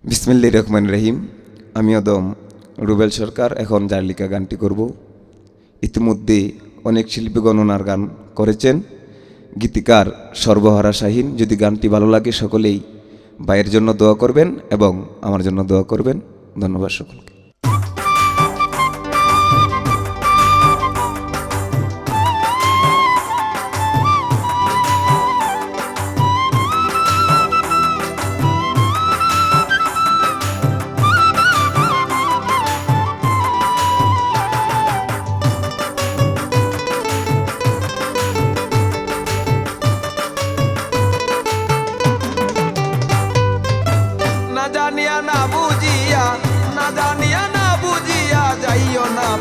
বিসমিল্লাহির রহমানির রহিম। আমি অদম রুবেল সরকার এখন জারলিকা গানটি করব। ইতিমধ্যে অনেক শিল্পী গণনার গান করেছেন, গীতিকার সর্বহারা শাহীন। যদি গানটি ভালো লাগে সকলেই ভাইয়ের জন্য দোয়া করবেন এবং আমার জন্য দোয়া করবেন। ধন্যবাদ সকলকে।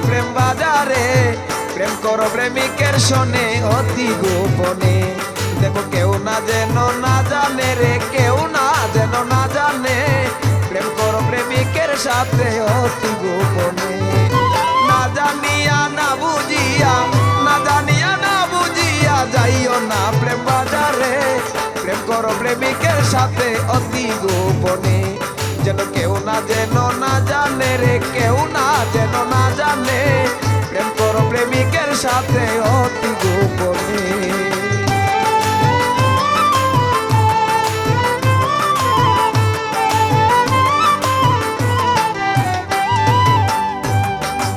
প্রেম বাজারে প্রেম করো প্রেমিকের শোনে অতি গোপনে। দেখো কেউ না যেন না জানে রে, কেউ না যেন না জানে। প্রেম করো প্রেমিকের সাথে অতি গোপনে। না জানিয়া না বুঝিয়া, না জানিয়া না বুঝিয়া যাইও না প্রেম বাজারে। প্রেম করো প্রেমিকের সাথে অতি গোপনে। যেন কেউ না যেন না জানে রে, কেউ না যেন না জানে। প্রেম করো প্রেমিকের সাথে অতি গোপনে।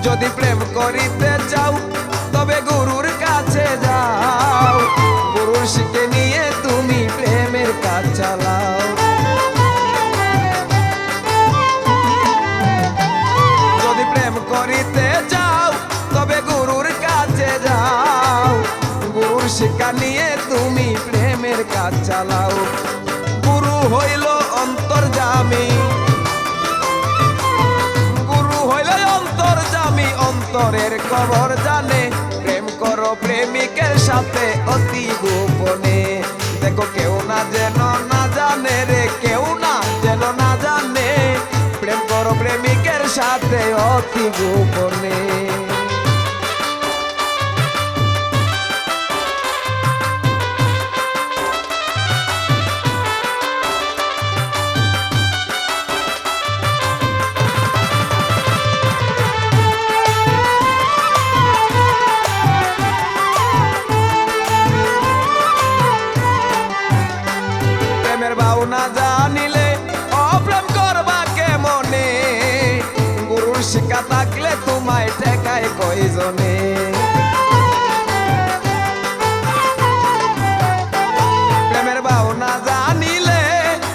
যদি প্রেম করিতে চাও তবে গুরুর কাছে যাও। গুরুর শিখে নিয়ে তুমি প্রেমের কাজ চালাও। করিতে যাও তবে গুরুর কাছে যাও। গুরুর শিক্ষা নিয়ে তুমি প্রেমের কাজ চালাও। গুরু হইল অন্তর্যামী, গুরু হইল অন্তর্যামী, অন্তরের খবর জানে। প্রেম করো প্রেমিকের সাথে অতি গোপনে। দেখো কেউ না যেন না জানে রে, কেউ না যেন না জানে। প্রেম করো প্রেমিকের সাথে অতি গোপনে। প্রেমের ভাবনা জানিলে অপ্রেম করবা কেমনে। গুরুর শিক্ষা থাকলে তোমায় ঠেকায় কয়জনে। প্রেমের ভাবনা জানিলে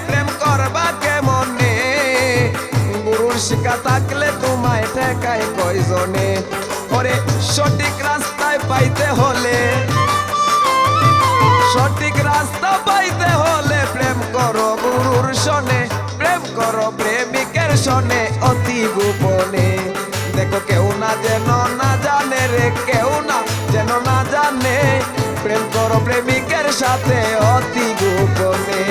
প্রেম করবা কেমনে। গুরুর শিক্ষা থাকলে তোমায় ঠেকায় কয়জনে। ওরে সঠিক রাস্তায় পাইতে হলে, সঠিক রাস্তা পাইতে হলে প্রেম করো গুরুর শোনে। প্রেম করো প্রেমিকের শোনে অতি গোপনে। দেখো কেউ না যেন না জানে রে, কেউ না যেন না জানে। প্রেম করো প্রেমিকের সাথে অতি গোপনে।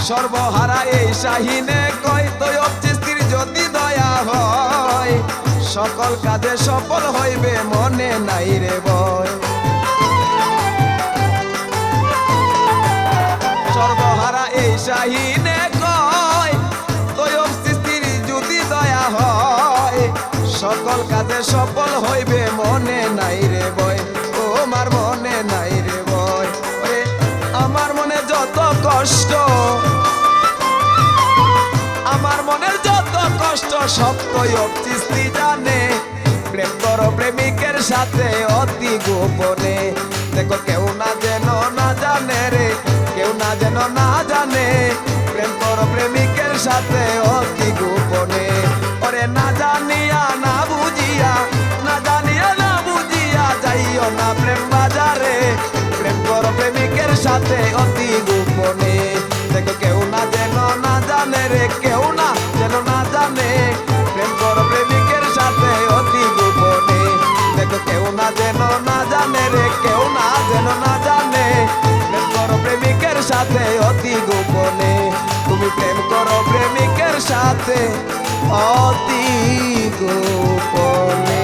সর্বহারা এই শাহীনে কয় তৈয়ব চিশতির যদি দয়া হয়। সকল কাজে সফল হইবে মনে নাই রে ভয়। সর্বহারা এই শাহীনে কয় তৈয়ব চিশতির যদি দয়া হয়। সকল কাজে সফল হইবে মনে নাই রে ভয়। ও আমার মনে নাই রে ভয়। আমার মনে যত কষ্ট, আমার মনের যত কষ্ট সব তৈয়ব চিশতি জানে। প্রেম করো প্রেমিকের সাথে অতি গোপনে। দেখো কেউ না যেন না জানে রে, কেউ না যেন না জানে। প্রেম করো প্রেমিকের সাথে অতি গোপনে। ওরে না জানিয়া না বুঝিয়া, না জানিয়া না বুঝিয়া যাইও না প্রেম বাজারে। প্রেম করো প্রেমিকের সাথে অতি গোপনে। দেখো কেউ না যেন না জানে রে, কেউ না যেন না জানে। প্রেম করো প্রেমিকের সাথে অতি গোপনে। দেখো কেউ না যেন না জানে রে, কেউ না যেন না জানে। প্রেম করো প্রেমিকের সাথে অতি গোপনে। তুমি প্রেম করো প্রেমিকের সাথে অতি গোপনে।